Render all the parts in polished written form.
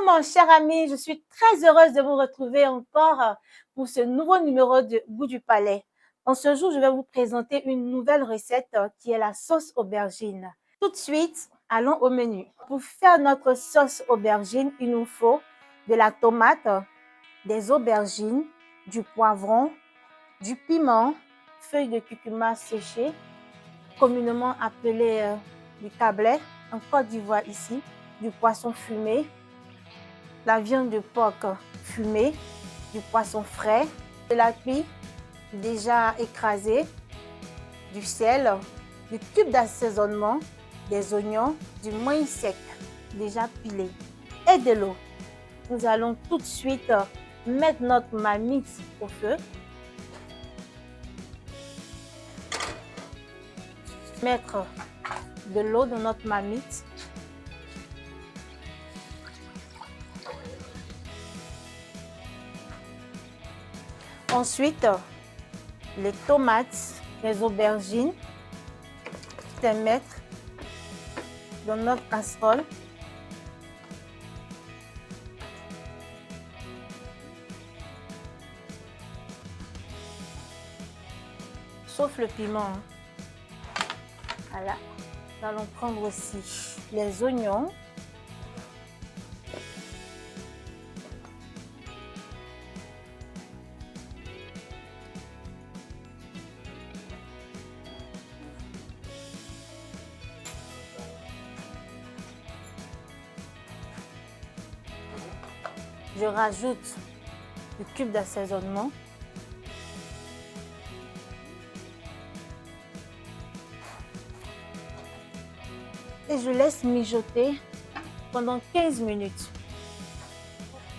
mon cher ami, je suis très heureuse de vous retrouver encore pour ce nouveau numéro de Goût du Palais. En ce jour, je vais vous présenter une nouvelle recette qui est la sauce aubergine. Tout de suite, allons au menu. Pour faire notre sauce aubergine, il nous faut de la tomate, des aubergines, du poivron, du piment, feuilles de curcuma séchées, communément appelé du cablais, en Côte d'Ivoire ici, du poisson fumé, la viande de porc fumée, du poisson frais, de la cuit déjà écrasée, du sel, du cube d'assaisonnement, des oignons, du maïs sec déjà pilé et de l'eau. Nous allons tout de suite mettre notre marmite au feu. Mettre de l'eau dans notre marmite. Ensuite, les tomates, les aubergines, les mettre dans notre casserole. Sauf le piment. Voilà. Nous allons prendre aussi les oignons. Je rajoute le cube d'assaisonnement. Et je laisse mijoter pendant 15 minutes.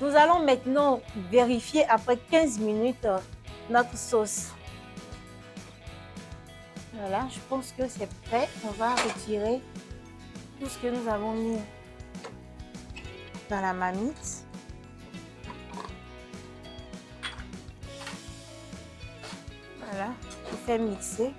Nous allons maintenant vérifier après 15 minutes notre sauce. Voilà, je pense que c'est prêt. On va retirer tout ce que nous avons mis dans la marmite. Voilà, je fais mixer.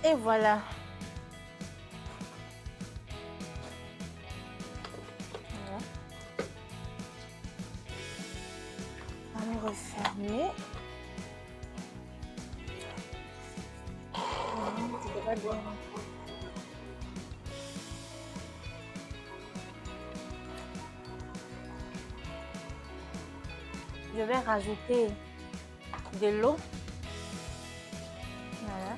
Et voilà. On va refermer. Je vais rajouter de l'eau. Voilà.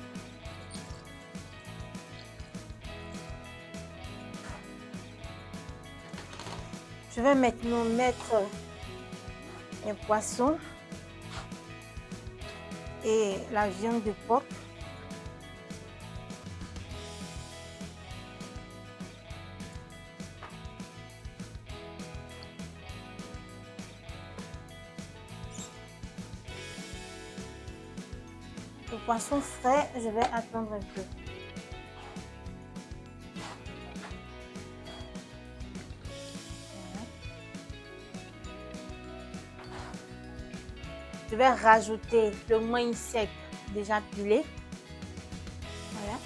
Je vais maintenant mettre les poissons et la viande de porc. Le poisson frais, je vais attendre un peu. Je vais rajouter le maïs sec déjà pilé. Voilà.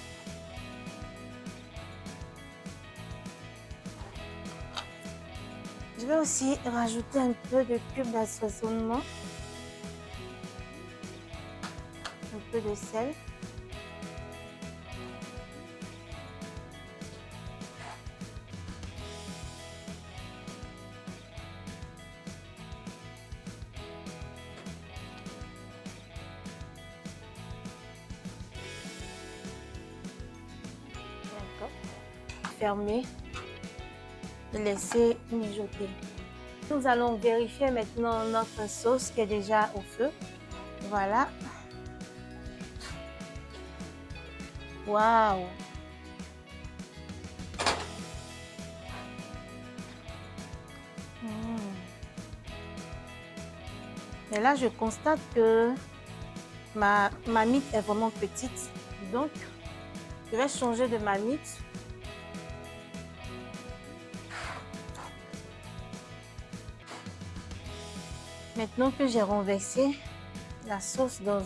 Je vais aussi rajouter un peu de cube d'assaisonnement. Un peu de sel. Fermer et laisser mijoter. Nous allons vérifier maintenant notre sauce qui est déjà au feu. Voilà. Waouh! Mais là, je constate que ma marmite est vraiment petite. Donc, je vais changer de marmite. Maintenant que j'ai renversé la sauce dans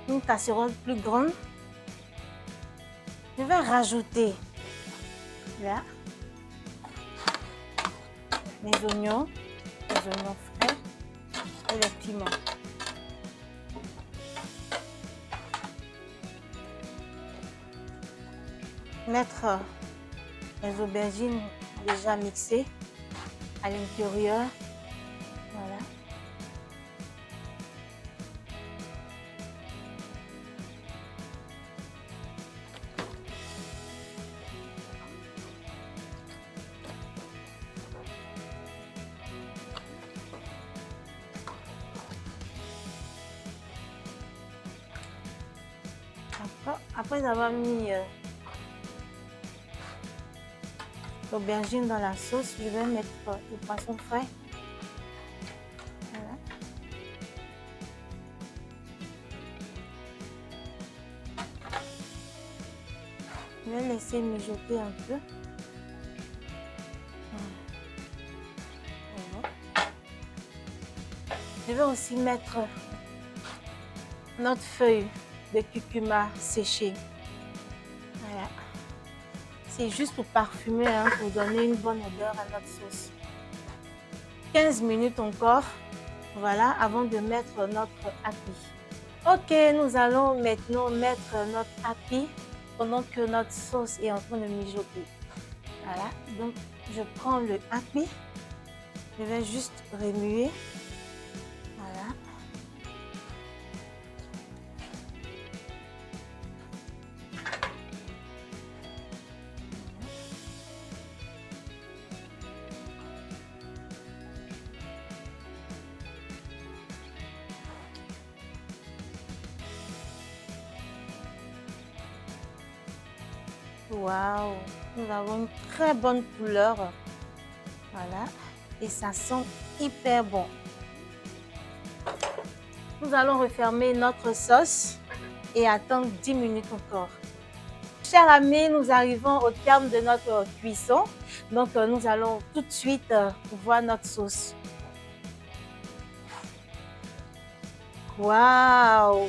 une casserole plus grande, je vais rajouter là mes oignons frais et les piments. Mettre les aubergines déjà mixées à l'intérieur. Voilà. Après avoir mis l'aubergine dans la sauce, je vais mettre le poisson frais. Voilà. Je vais laisser mijoter un peu. Voilà. Je vais aussi mettre notre feuille de curcuma séchée. Voilà. C'est juste pour parfumer, hein, pour donner une bonne odeur à notre sauce. 15 minutes encore, voilà, avant de mettre notre api. Ok, nous allons maintenant mettre notre api pendant que notre sauce est en train de mijoter. Voilà, donc je prends le api, je vais juste remuer. Voilà. Waouh, nous avons une très bonne couleur. Voilà, et ça sent hyper bon. Nous allons refermer notre sauce et attendre 10 minutes encore. Chers amis, nous arrivons au terme de notre cuisson. Donc, nous allons tout de suite voir notre sauce. Waouh,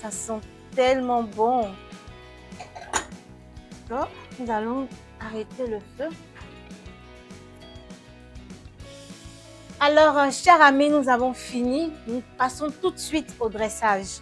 ça sent tellement bon. D'accord, nous allons arrêter le feu. Alors, chers amis, nous avons fini. Nous passons tout de suite au dressage.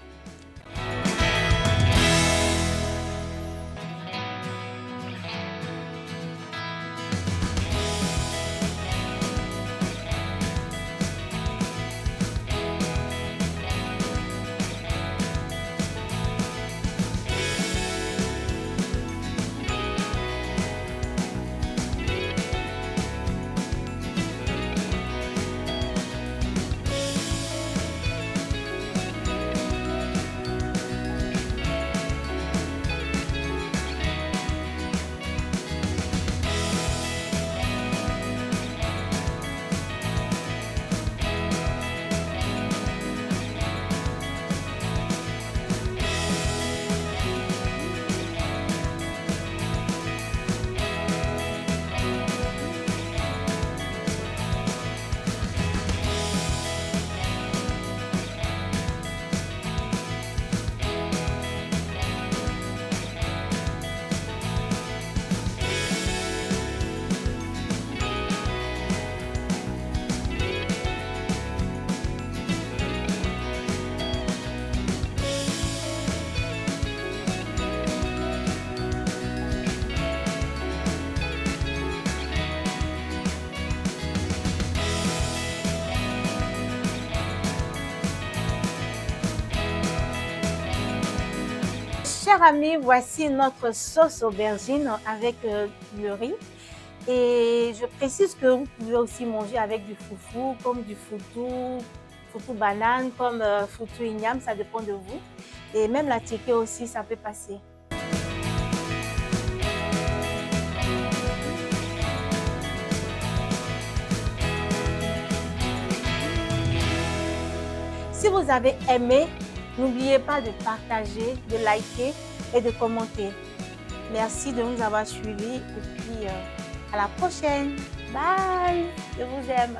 Chers amis, voici notre sauce aubergine avec le riz. Et je précise que vous pouvez aussi manger avec du foufou, comme du foutou banane, comme foutou igname, ça dépend de vous. Et même la tické aussi, ça peut passer. Si vous avez aimé, n'oubliez pas de partager, de liker et de commenter. Merci de nous avoir suivis et puis à la prochaine. Bye, je vous aime.